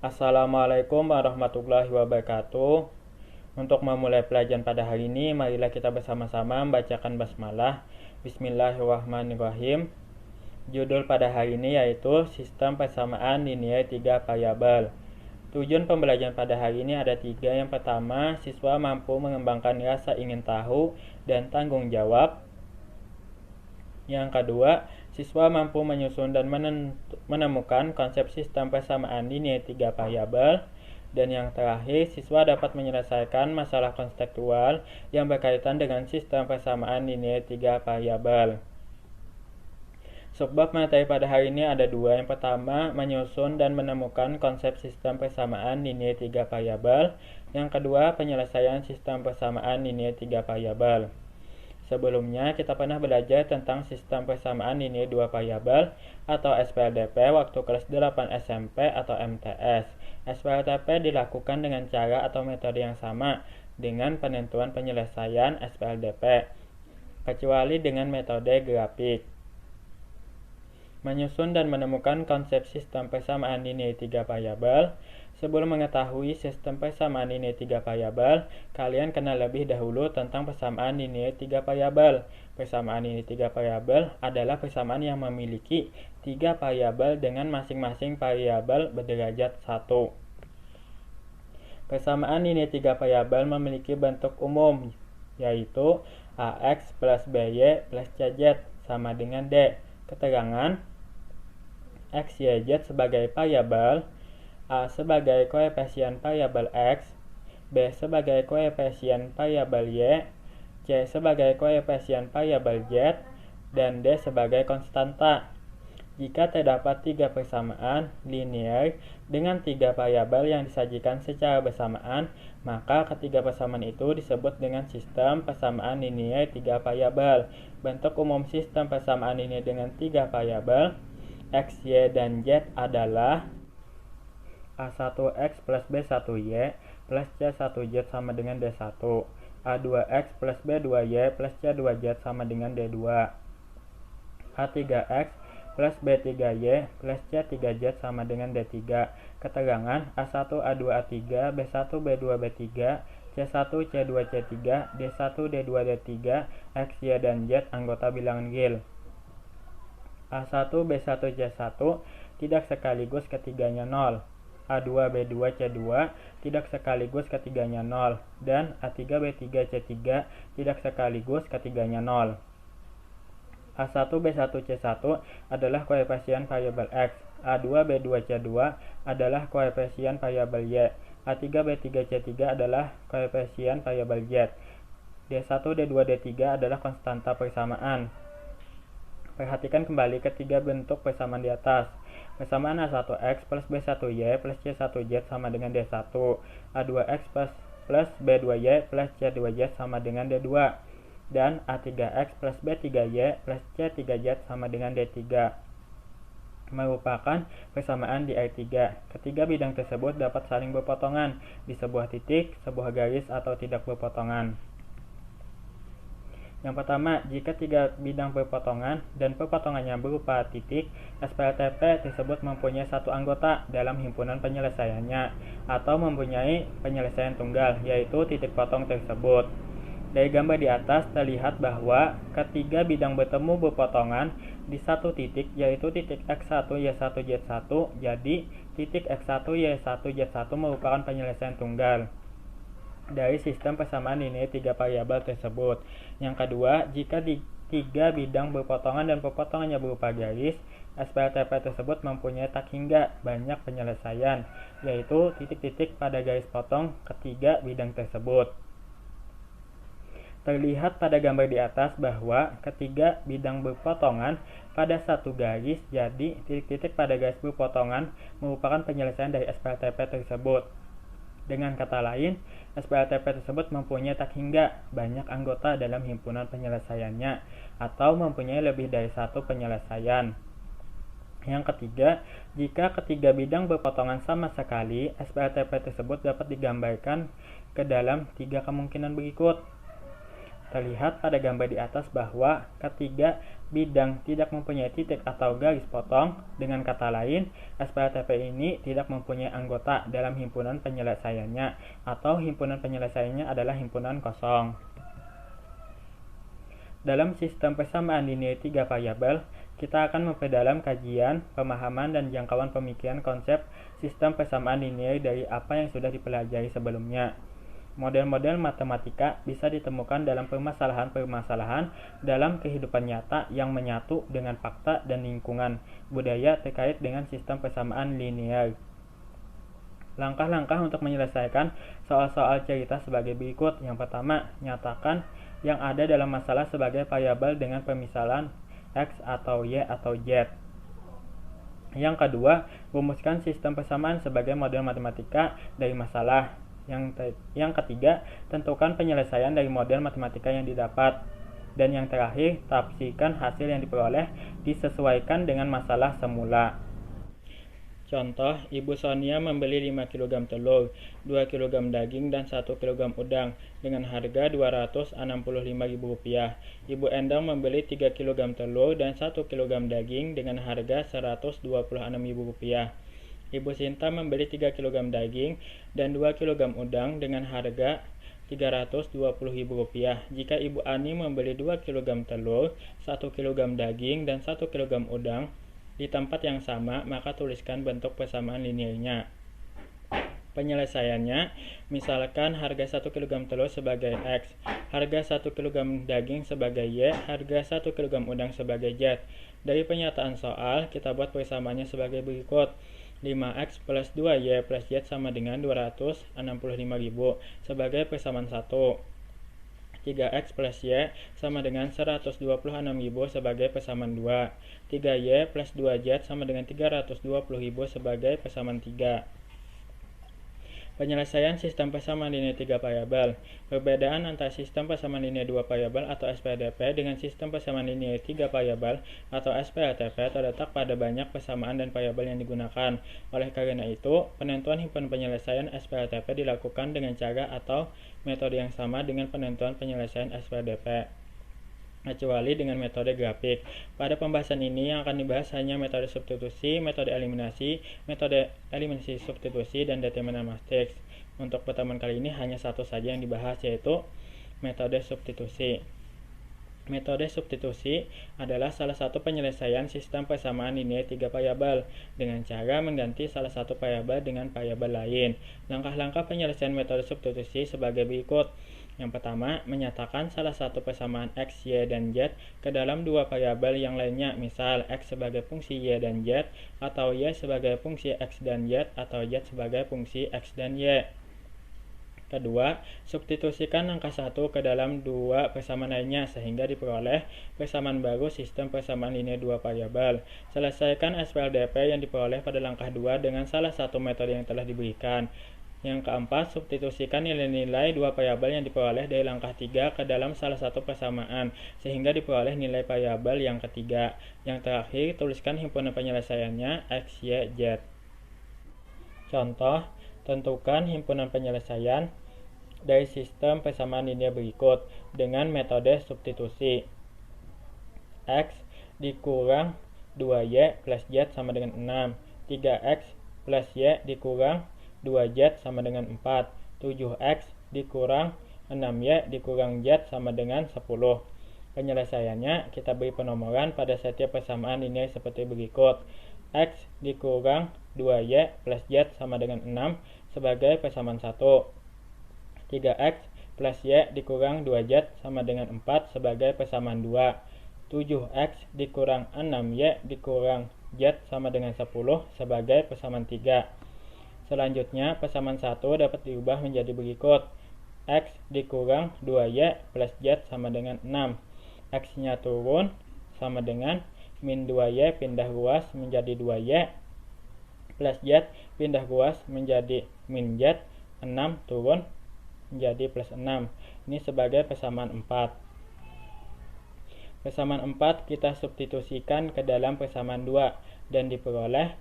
Assalamualaikum warahmatullahi wabarakatuh. Untuk memulai pelajaran pada hari ini, marilah kita bersama-sama membacakan basmalah. Bismillahirrahmanirrahim. Judul pada hari ini yaitu Sistem Persamaan Linear 3 Variabel. Tujuan pembelajaran pada hari ini ada 3. Yang pertama, siswa mampu mengembangkan rasa ingin tahu dan tanggung jawab. Yang kedua, siswa mampu menyusun dan menemukan konsep sistem persamaan linear 3 variabel. Dan yang terakhir, siswa dapat menyelesaikan masalah konseptual yang berkaitan dengan sistem persamaan linear 3 variabel. Subbab materi pada hari ini ada 2. Yang pertama, menyusun dan menemukan konsep sistem persamaan linear 3 variabel. Yang kedua, penyelesaian sistem persamaan linear 3 variabel. Sebelumnya, kita pernah belajar tentang sistem persamaan linear 2 variabel atau SPLDP waktu kelas 8 SMP atau MTS. SPLDP dilakukan dengan cara atau metode yang sama dengan penentuan penyelesaian SPLDP, kecuali dengan metode grafik. Menyusun dan menemukan konsep sistem persamaan linear 3 variabel. Sebelum mengetahui sistem persamaan linear 3 variabel, kalian kenal lebih dahulu tentang persamaan linear 3 variabel. Persamaan linear 3 variabel adalah persamaan yang memiliki 3 variabel dengan masing-masing variabel berderajat 1. Persamaan linear 3 variabel memiliki bentuk umum, yaitu AX plus BY plus CZ sama dengan D. Keterangan X, Y, Z sebagai variabel, A sebagai koefisien variabel X, B sebagai koefisien variabel Y, C sebagai koefisien variabel Z, dan D sebagai konstanta. Jika terdapat 3 persamaan linear dengan 3 variabel yang disajikan secara bersamaan, maka ketiga persamaan itu disebut dengan sistem persamaan linear 3 variabel. Bentuk umum sistem persamaan linear dengan 3 variabel X, Y, dan Z adalah A1X plus B1Y plus C1Z sama dengan D1, A2X plus B2Y plus C2Z sama dengan D2, A3X plus B3Y plus C3Z sama dengan D3. Keterangan A1, A2, A3, B1, B2, B3, C1, C2, C3, D1, D2, D3, X, Y, dan Z anggota bilangan real. A1, B1, C1 tidak sekaligus ketiganya 0. A2, B2, C2 tidak sekaligus ketiganya 0. Dan A3, B3, C3 tidak sekaligus ketiganya 0. A1, B1, C1 adalah koefisien variabel X. A2, B2, C2 adalah koefisien variabel Y. A3, B3, C3 adalah koefisien variabel Z. D1, D2, D3 adalah konstanta persamaan. Perhatikan kembali ketiga bentuk persamaan di atas. Persamaan A1X plus B1Y plus C1Z sama dengan D1. A2X plus B2Y plus C2Z sama dengan D2. Dan A3X plus B3Y plus C3Z sama dengan D3 merupakan persamaan di R3. Ketiga bidang tersebut dapat saling berpotongan di sebuah titik, sebuah garis, atau tidak berpotongan. Yang pertama, jika 3 bidang berpotongan dan perpotongannya berupa titik, SPLTP tersebut mempunyai satu anggota dalam himpunan penyelesaiannya atau mempunyai penyelesaian tunggal, yaitu titik potong tersebut. Dari gambar di atas terlihat bahwa ketiga bidang bertemu berpotongan di satu titik, yaitu titik X1, Y1, Z1. Jadi, titik X1, Y1, Z1 merupakan penyelesaian tunggal dari sistem persamaan linear 3 variabel tersebut. Yang kedua, jika di 3 bidang berpotongan dan perpotongannya berupa garis, SPLTP tersebut mempunyai tak hingga banyak penyelesaian, yaitu titik-titik pada garis potong ketiga bidang tersebut. Terlihat pada gambar di atas bahwa ketiga bidang berpotongan pada satu garis, jadi titik-titik pada garis berpotongan merupakan penyelesaian dari SPLTP tersebut. Dengan kata lain, SPLTP tersebut mempunyai tak hingga banyak anggota dalam himpunan penyelesaiannya atau mempunyai lebih dari satu penyelesaian. Yang ketiga, jika ketiga bidang berpotongan sama sekali, SPLTP tersebut dapat digambarkan ke dalam 3 kemungkinan berikut. Terlihat pada gambar di atas bahwa ketiga bidang tidak mempunyai titik atau garis potong. Dengan kata lain, SPLTP ini tidak mempunyai anggota dalam himpunan penyelesaiannya, atau himpunan penyelesaiannya adalah himpunan kosong. Dalam sistem persamaan linear 3 variabel, kita akan memperdalam kajian, pemahaman, dan jangkauan pemikiran konsep sistem persamaan linear dari apa yang sudah dipelajari sebelumnya. Model-model matematika bisa ditemukan dalam permasalahan-permasalahan dalam kehidupan nyata yang menyatu dengan fakta dan lingkungan budaya terkait dengan sistem persamaan linear. Langkah-langkah untuk menyelesaikan soal-soal cerita sebagai berikut. Yang pertama, nyatakan yang ada dalam masalah sebagai variabel dengan permisalan X atau Y atau Z. Yang kedua, rumuskan sistem persamaan sebagai model matematika dari masalah. Yang ketiga, tentukan penyelesaian dari model matematika yang didapat. Dan yang terakhir, tafsirkan hasil yang diperoleh disesuaikan dengan masalah semula. Contoh, Ibu Sonia membeli 5 kg telur, 2 kg daging, dan 1 kg udang dengan harga Rp265.000. Ibu Endang membeli 3 kg telur dan 1 kg daging dengan harga Rp126.000. Ibu Sinta membeli 3 kg daging dan 2 kg udang dengan harga Rp320.000. Jika Ibu Ani membeli 2 kg telur, 1 kg daging, dan 1 kg udang di tempat yang sama, maka tuliskan bentuk persamaan linearnya. Penyelesaiannya, misalkan harga 1 kg telur sebagai X, harga 1 kg daging sebagai Y, harga 1 kg udang sebagai Z. Dari pernyataan soal, kita buat persamaannya sebagai berikut. 5X plus 2Y plus Z sama dengan 265.000 sebagai persamaan 1. 3X plus Y sama dengan 126.000 sebagai persamaan 2. 3Y plus 2Z sama dengan 320.000 sebagai persamaan 3. Penyelesaian sistem persamaan linear 3 variabel. Perbedaan antara sistem persamaan linear 2 variabel atau SPLTP dengan sistem persamaan linear 3 variabel atau SPLTP terletak pada banyak persamaan dan variabel yang digunakan. Oleh karena itu, penentuan himpunan penyelesaian SPLTP dilakukan dengan cara atau metode yang sama dengan penentuan penyelesaian SPLTP, kecuali dengan metode grafik. Pada pembahasan ini yang akan dibahas hanya metode substitusi, metode eliminasi substitusi, dan determinan matriks. Untuk pertemuan kali ini hanya satu saja yang dibahas, yaitu metode substitusi. Metode substitusi adalah salah satu penyelesaian sistem persamaan linear 3 variabel dengan cara mengganti salah satu variabel dengan variabel lain. Langkah-langkah penyelesaian metode substitusi sebagai berikut. Yang pertama, menyatakan salah satu persamaan X, Y, dan Z ke dalam dua variabel yang lainnya, misal X sebagai fungsi Y dan Z, atau Y sebagai fungsi X dan Z, atau Z sebagai fungsi X dan Y. Kedua, substitusikan angka 1 ke dalam dua persamaan lainnya sehingga diperoleh persamaan baru sistem persamaan linear 2 variabel. Selesaikan SPLTP yang diperoleh pada langkah 2 dengan salah satu metode yang telah diberikan. Yang keempat, substitusikan nilai-nilai dua variabel yang diperoleh dari langkah 3 ke dalam salah satu persamaan sehingga diperoleh nilai variabel yang ketiga. Yang terakhir, tuliskan himpunan penyelesaiannya X, Y, Z. Contoh, tentukan himpunan penyelesaian dari sistem persamaan linear berikut dengan metode substitusi. X dikurang 2Y plus Z sama dengan 6. 3X plus Y dikurang 2Z sama dengan 4. 7X dikurang 6Y dikurang Z sama dengan 10. Penyelesaiannya, kita beri penomoran pada setiap persamaan linear seperti berikut. X dikurang 2Y plus Z sama dengan 6 sebagai persamaan 1. 3X plus Y dikurang 2Z sama dengan 4 sebagai persamaan 2. 7X dikurang 6Y dikurang Z sama dengan 10 sebagai persamaan 3. Selanjutnya, persamaan 1 dapat diubah menjadi berikut. X dikurang 2Y plus Z sama dengan 6. X-nya turun sama dengan min 2Y pindah ruas menjadi 2Y plus Z pindah ruas menjadi min Z. 6 turun menjadi plus 6. Ini sebagai persamaan 4. Persamaan 4 kita substitusikan ke dalam persamaan 2 dan diperoleh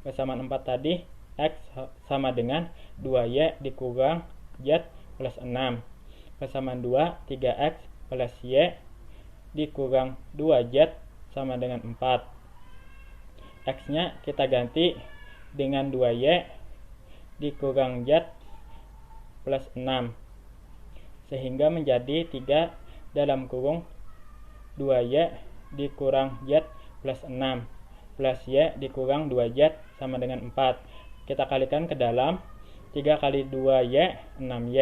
persamaan 4 tadi X sama dengan 2Y dikurang Z plus 6. persamaan 2, 3x plus y dikurang 2z sama dengan 4. X-nya kita ganti dengan 2y dikurang z plus 6. Sehingga menjadi 3 dalam kurung 2y dikurang z plus 6 plus y dikurang 2z sama dengan 4. Kita kalikan ke dalam. 3 kali 2y 6y.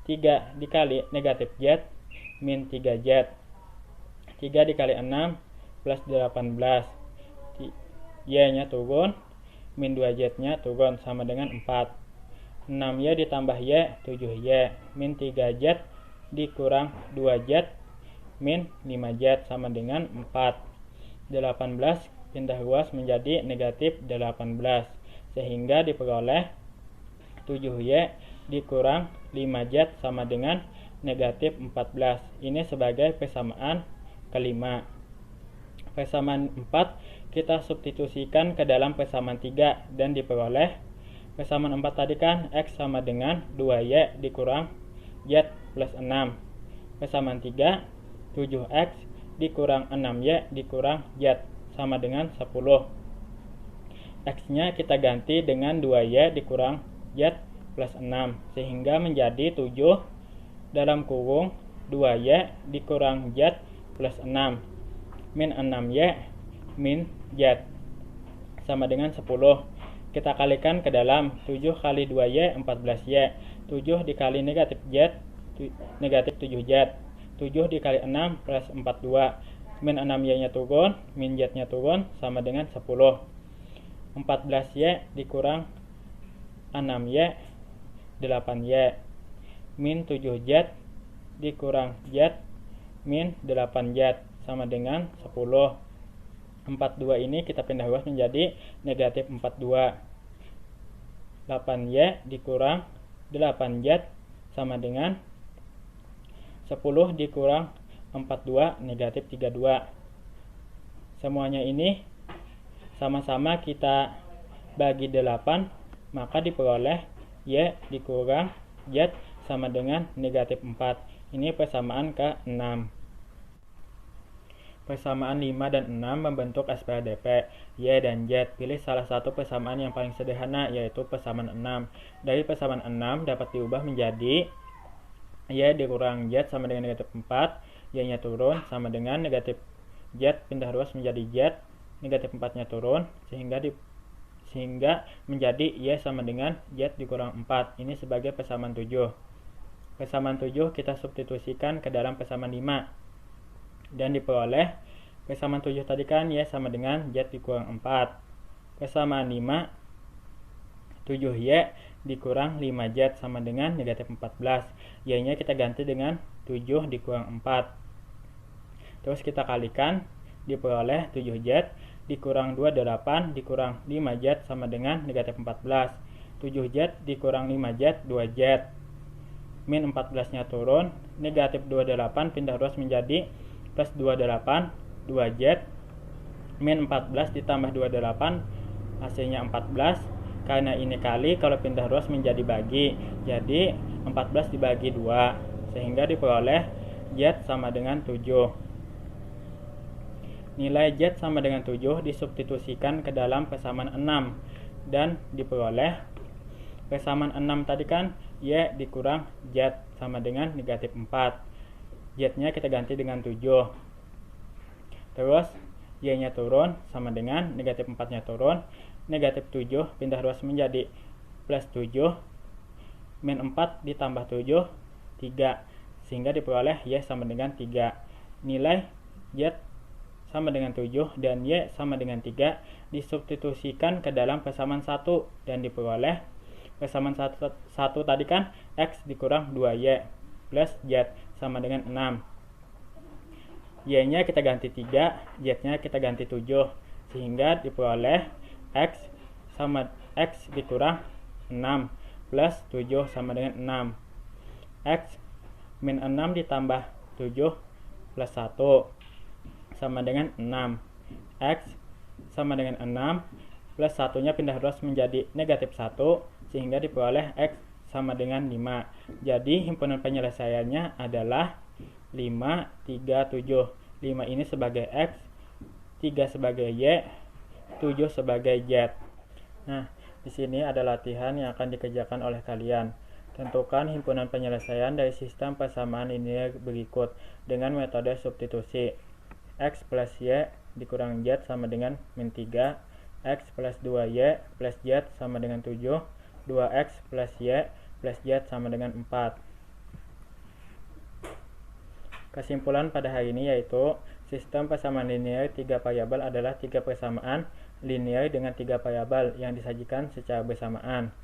3 dikali negatif z min 3z. 3 dikali 6 plus 18. Y nya turun, min 2z nya turun sama dengan 4. 6y ditambah y 7y min 3z dikurang 2z min 5z sama dengan 4. 18 pindah ruas menjadi negatif 18 sehingga diperoleh 7y dikurang 5z sama dengan negatif 14. Ini sebagai persamaan kelima. Persamaan 4 kita substitusikan ke dalam persamaan 3 dan diperoleh persamaan 4 tadi kan x sama dengan 2y dikurang z plus 6. Persamaan 3 7x dikurang 6y dikurang z sama dengan 10. X-nya kita ganti dengan 2y dikurang z plus 6 sehingga menjadi 7 dalam kurung 2y dikurang z plus 6 min 6y min z sama dengan 10. Kita kalikan ke dalam. 7 kali 2y 14y. 7 dikali negatif z negatif 7z. 7 dikali 6 plus 42. Min 6y nya turun, min z nya turun sama dengan 10. 14y dikurang 6y 8y min 7z dikurang z min 8z sama dengan 10. 42 ini kita pindah ruas menjadi negatif 42. 8y dikurang 8z sama dengan 10 dikurang 42 negatif 32. Semuanya ini sama-sama kita bagi 8, maka diperoleh y dikurang z sama dengan negatif 4. Ini persamaan ke-6. Persamaan 5 dan 6 membentuk SPRDP y dan z. Pilih salah satu persamaan yang paling sederhana, yaitu persamaan 6. Dari persamaan 6 dapat diubah menjadi y dikurang z sama dengan negatif 4, y nya turun sama dengan negatif z pindah ruas menjadi z, negatif 4 nya turun sehingga menjadi y sama dengan z dikurang 4. Ini sebagai persamaan 7. Persamaan 7 kita substitusikan ke dalam persamaan 5 dan diperoleh persamaan 7 tadi kan y sama dengan z dikurang 4. Persamaan 5 7y dikurang 5z sama dengan negatif 14. Y nya kita ganti dengan 7 dikurang 4. Terus kita kalikan, diperoleh 7z dikurang 28 dikurang 5z sama dengan negatif 14. 7z dikurang 5z 2z min 14 nya turun, negatif 28 pindah ruas menjadi plus 28 2z min 14 ditambah 28 hasilnya 14. Karena ini kali, kalau pindah ruas menjadi bagi, jadi 14 dibagi 2 sehingga diperoleh z sama dengan 7. Nilai z sama dengan 7 disubstitusikan ke dalam persamaan 6 dan diperoleh persamaan 6 tadi kan y dikurang z sama dengan negatif 4. Z nya kita ganti dengan 7. Terus y nya turun sama dengan negatif 4 nya turun, negatif 7 pindah ruas menjadi plus 7 min 4 ditambah 7 3 sehingga diperoleh y sama dengan 3. Nilai z sama dengan 7 dan y sama dengan 3 disubstitusikan ke dalam persamaan 1 dan diperoleh persamaan 1 tadi kan x dikurang 2y plus z sama dengan 6. Y nya kita ganti 3, z nya kita ganti 7 sehingga diperoleh x sama x dikurang 6 plus 7 sama dengan 6. X min 6 ditambah 7 plus 1 sama dengan 6. X sama dengan 6 plus 1 nya pindah ruas menjadi negatif 1 sehingga diperoleh x sama dengan 5. Jadi himpunan penyelesaiannya adalah 5, 3, 7. 5 ini sebagai X, 3 sebagai Y, 7 sebagai Z. Nah, di sini ada latihan yang akan dikerjakan oleh kalian. Tentukan himpunan penyelesaian dari sistem persamaan linear berikut dengan metode substitusi. X plus Y dikurang Z sama dengan min 3, X plus 2Y plus Z sama dengan 7, 2X plus Y plus Z sama dengan 4. Kesimpulan pada hari ini yaitu sistem persamaan linear 3 variabel adalah 3 persamaan linear dengan 3 variabel yang disajikan secara bersamaan.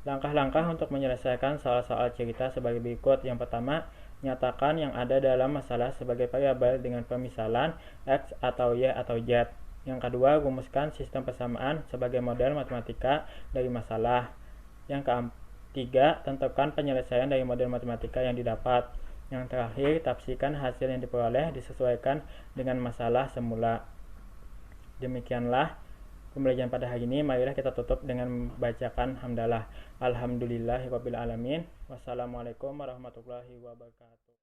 Langkah-langkah untuk menyelesaikan soal-soal cerita sebagai berikut. Yang pertama, nyatakan yang ada dalam masalah sebagai variabel dengan permisalan X atau Y atau Z. Yang kedua, rumuskan sistem persamaan sebagai model matematika dari masalah. Yang ketiga, tentukan penyelesaian dari model matematika yang didapat. Yang terakhir, tafsirkan hasil yang diperoleh disesuaikan dengan masalah semula. Demikianlah pembelajaran pada hari ini. Marilah kita tutup dengan membacakan hamdalah. Alhamdulillahirabbil alamin. Wassalamualaikum warahmatullahi wabarakatuh.